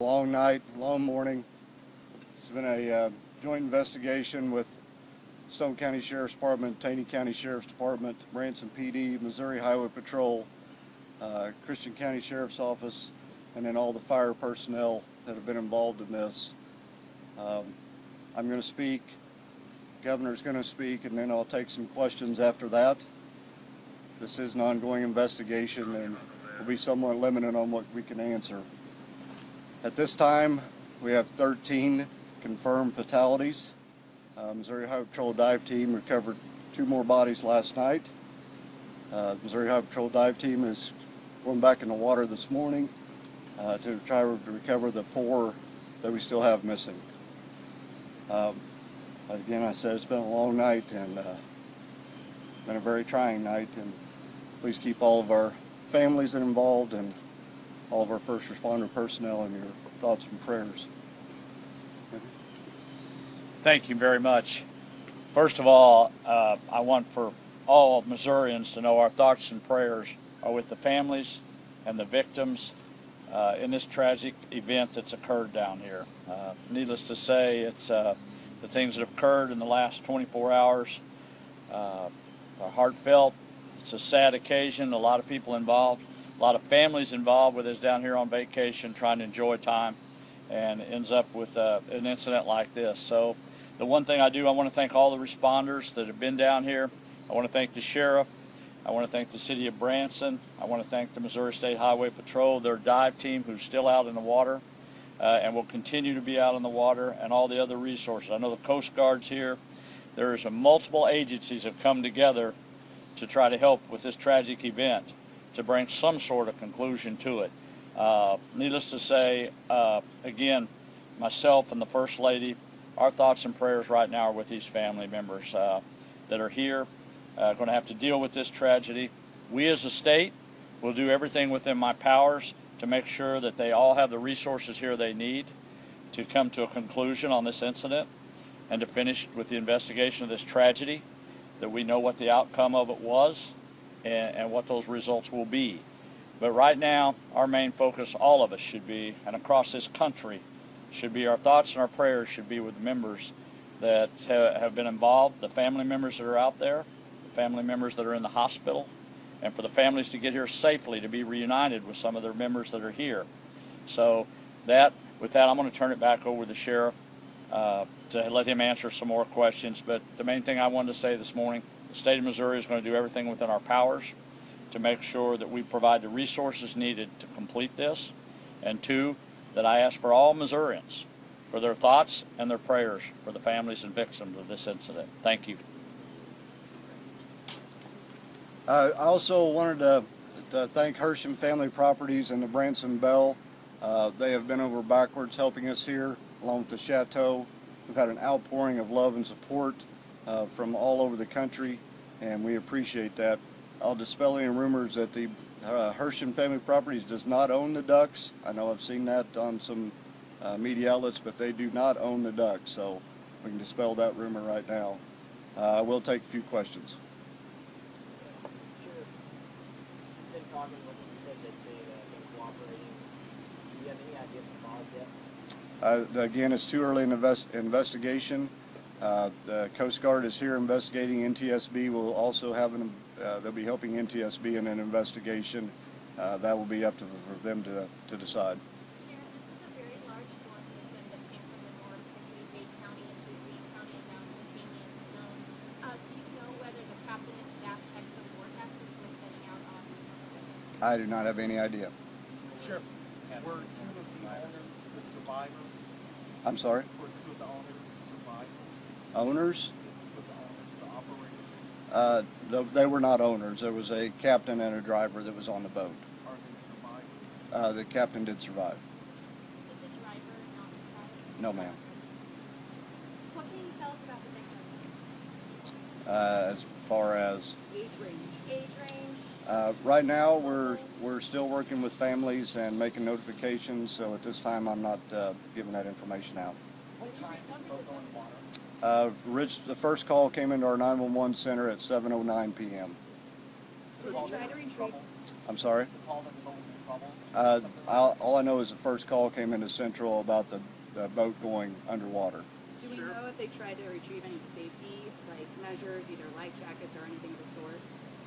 Long night, long morning. It's been a joint investigation with Stone County Sheriff's Department, Taney County Sheriff's Department, Branson PD, Missouri Highway Patrol, Christian County Sheriff's Office, and then all the fire personnel that have been involved in this. I'm going to speak, Governor's going to speak, and then I'll take some questions after that. This is an ongoing investigation and will be somewhat limited on what we can answer. At this time, we have 13 confirmed fatalities. Missouri Highway Patrol dive team recovered 2 more bodies last night. Missouri Highway Patrol dive team is going back in the water this morning to try to recover the 4 that we still have missing. Again, I said it's been a long night and been a very trying night, and please keep all of our families involved and all of our first responder personnel in your thoughts and prayers. Thank you very much. First of all, I want for all Missourians to know our thoughts and prayers are with the families and the victims in this tragic event that's occurred down here. Needless to say, it's the things that have occurred in the last 24 hours are heartfelt. It's a sad occasion, a lot of people involved, a lot of families involved with us down here on vacation trying to enjoy time, and ends up with an incident like this. So the one thing I want to thank all the responders that have been down here. I want to thank the sheriff. I want to thank the city of Branson. I want to thank the Missouri State Highway Patrol, their dive team who's still out in the water and will continue to be out in the water, and all the other resources. I know the Coast Guard's here. There's multiple agencies have come together to try to help with this tragic event, to bring some sort of conclusion to it. Needless to say, again, myself and the First Lady, our thoughts and prayers right now are with these family members that are here, going to have to deal with this tragedy. We as a state will do everything within my powers to make sure that they all have the resources here they need to come to a conclusion on this incident and to finish with the investigation of this tragedy, that we know what the outcome of it was and what those results will be. But right now, our main focus, all of us should be, and across this country, should be our thoughts and our prayers should be with the members that have been involved, the family members that are out there, the family members that are in the hospital, and for the families to get here safely, to be reunited with some of their members that are here. So with that, I'm going to turn it back over to the sheriff to let him answer some more questions. But the main thing I wanted to say this morning, the state of Missouri is going to do everything within our powers to make sure that we provide the resources needed to complete this. And 2, that I ask for all Missourians for their thoughts and their prayers for the families and victims of this incident. Thank you. I also wanted to thank Hersham Family Properties and the Branson Bell. They have been over backwards helping us here, along with the Chateau. We've had an outpouring of love and support from all over the country, and we appreciate that. I'll dispel any rumors that the Hersham Family Properties does not own the ducks. I know I've seen that on some media outlets, but they do not own the ducks, so we can dispel that rumor right now. I will take a few questions. Again, it's too early in the investigation. The Coast Guard is here investigating. NTSB will also have they'll be helping NTSB in an investigation. That will be up to for them to decide. This is a very large storm that came from the north into Dade County, into Lee County, and down to the Canyon Zone. Do you know whether the captain and staff checked the forecasters were setting out on? I do not have any idea. Sure. Were 2 of the owners the survivors? I'm sorry? Were 2 of the owners the survivors? Owners? Were the owners the operators? They were not owners. There was a captain and a driver that was on the boat. Are they survivors? The captain did survive. Did the driver not survive? No, ma'am. What can you tell us about the victims? As far as Age range. right now, we're still working with families and making notifications. So at this time, I'm not giving that information out. What time did the boat go in the water? The first call came into our 911 center at 7:09 p.m. Did they try to retrieve? I'm sorry? The call that the boat was in trouble? All I know is the first call came into Central about the boat going underwater. Do we know if they tried to retrieve any safety, like measures, either life jackets or anything of the sort?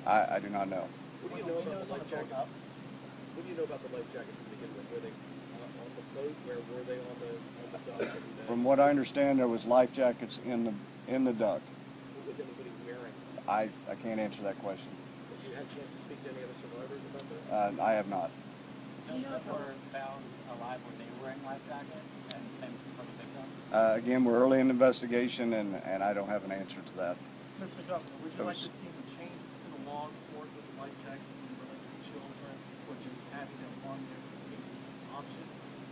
I do not know. What do you know about the life jackets? What do you know about the life jackets to begin with? Were they on the boat? Where were they on the dock? From what I understand, there was life jackets in the duck. What was anybody wearing? I can't answer that question. Have you had a chance to speak to any other survivors about that? I have not. Do you know if they were found alive when they were wearing life jackets and same for the victims? Again, we're early in the investigation, and I don't have an answer to that. Mr. Governor, would you like to see any changes to the laws for the life jackets in relation to children, or just having them on their safety option?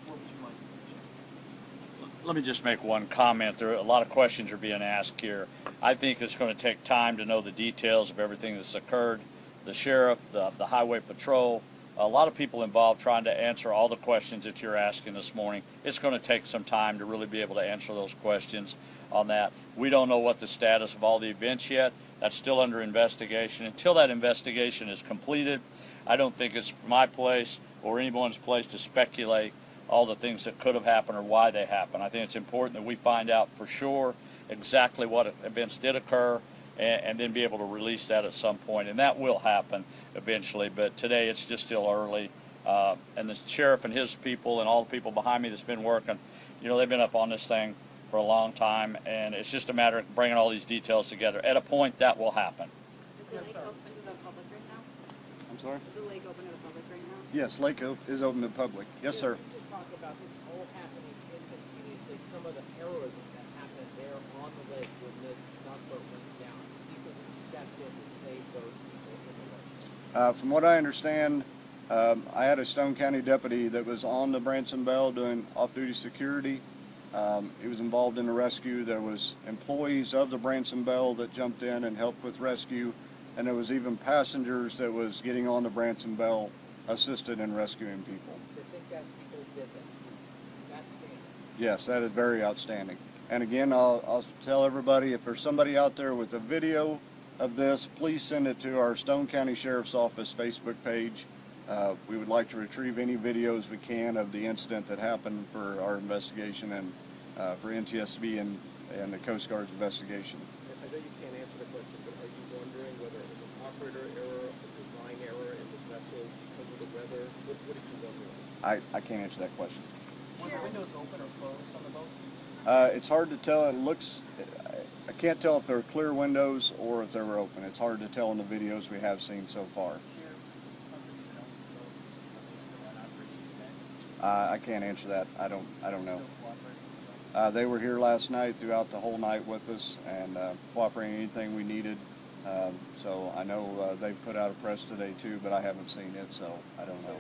What would you like to change? Let me just make one comment. There are a lot of questions are being asked here. I think it's going to take time to know the details of everything that's occurred. The sheriff, the highway patrol, a lot of people involved trying to answer all the questions that you're asking this morning. It's going to take some time to really be able to answer those questions on that. We don't know what the status of all the events yet. That's still under investigation. Until that investigation is completed, I don't think it's my place or anyone's place to speculate all the things that could have happened or why they happened. I think it's important that we find out for sure exactly what events did occur and then be able to release that at some point. And that will happen eventually, but today it's just still early. And the sheriff and his people and all the people behind me that's been working, you know, they've been up on this thing for a long time, and it's just a matter of bringing all these details together. At a point, that will happen. Is the lake open to the public right now? I'm sorry? Is the lake open to the public right now? Yes, Lake is open to the public. Yes, sir. Can you talk about this all happening instantaneously? Some of the heroism that happened there on the lake when this tugboat went down. People who stepped in to save those people in the lake. From what I understand, I had a Stone County deputy that was on the Branson Bell doing off-duty security. He was involved in the rescue. There was employees of the Branson Bell that jumped in and helped with rescue, and there was even passengers that was getting on the Branson Bell assisted in rescuing people. To think that people did that. That's standing. Yes, that is very outstanding. And again, I'll tell everybody, if there's somebody out there with a video of this, please send it to our Stone County Sheriff's Office Facebook page. We would like to retrieve any videos we can of the incident that happened for our investigation and for NTSB and the Coast Guard's investigation. I know you can't answer the question, but are you wondering whether it was an operator error, a design error in the vessel because of the weather? What are you wondering? I can't answer that question. Were the windows open or closed on the boat? It's hard to tell. It looks, I can't tell if they're clear windows or if they were open. It's hard to tell in the videos we have seen so far. I can't answer that. I don't know. They were here last night throughout the whole night with us and cooperating anything we needed. So I know they've put out a press today too, but I haven't seen it, so I don't know.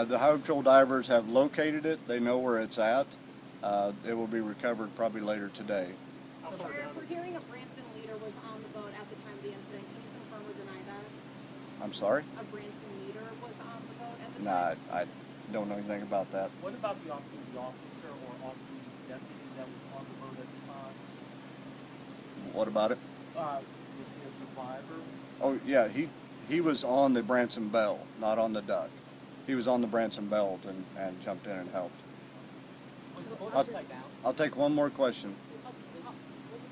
The Highway Patrol divers have located it. They know where it's at. It will be recovered probably later today. Sheriff, we're hearing a Branson leader was on the boat at the time of the incident. Can you confirm or deny that? I'm sorry? A Branson leader was on the boat at the Nah, time? I don't know anything about that. What about the off-duty officer or off-duty deputy that was on the boat at the time? What about it? Was he a survivor? Oh yeah, he was on the Branson Bell, not on the duck. He was on the Branson Bell and jumped in and helped. Was the boat I'll- upside down? I'll take one more question. Was the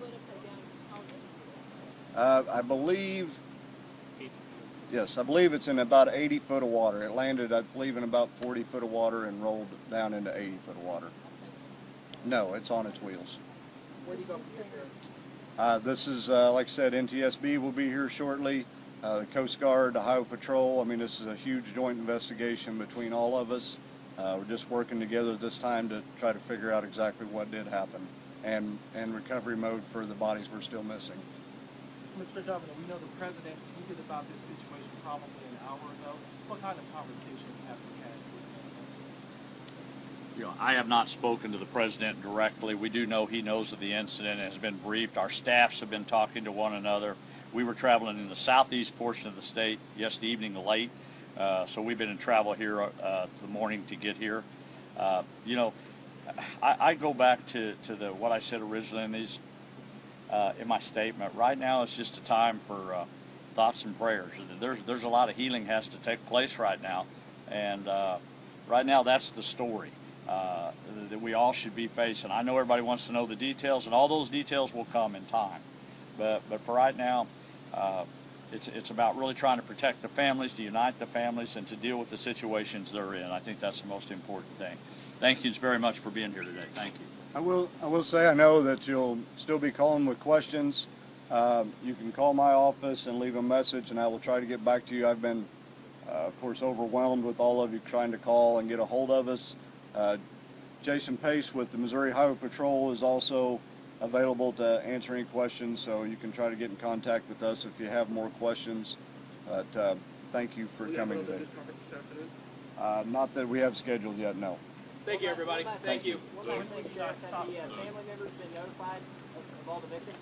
boat upside down? I believe, yes, I believe it's in about 80 foot of water. It landed, I believe, in about 40 foot of water and rolled down into 80 foot of water. No, it's on its wheels. Where do you go from here? This is, like I said, NTSB will be here shortly. The Coast Guard, the Highway Patrol. I mean, this is a huge joint investigation between all of us. We're just working together this time to try to figure out exactly what did happen and recovery mode for the bodies we're still missing. Mr. Governor, we know the president tweeted about this situation probably an hour ago. What kind of conversation have you had with him? You know, I have not spoken to the president directly. We do know he knows of the incident and has been briefed. Our staffs have been talking to one another. We were traveling in the southeast portion of the state yesterday evening late, so we've been in travel here the morning to get here. You know, I go back to what I said originally in my statement. Right now, it's just a time for thoughts and prayers. There's a lot of healing has to take place right now, and right now that's the story that we all should be facing. I know everybody wants to know the details, and all those details will come in time. But for right now, it's about really trying to protect the families, to unite the families, and to deal with the situations they're in. I think that's the most important thing. Thank you very much for being here today. Thank you. I will say I know that you'll still be calling with questions. You can call my office and leave a message, and I will try to get back to you. I've been, of course, overwhelmed with all of you trying to call and get a hold of us. Jason Pace with the Missouri Highway Patrol is also available to answer any questions, so you can try to get in contact with us if you have more questions. But thank you for coming today. Not that we have scheduled yet, no. Thank you, everybody. Thank you. One last thing, Sheriff, have the family members been notified of all the victims?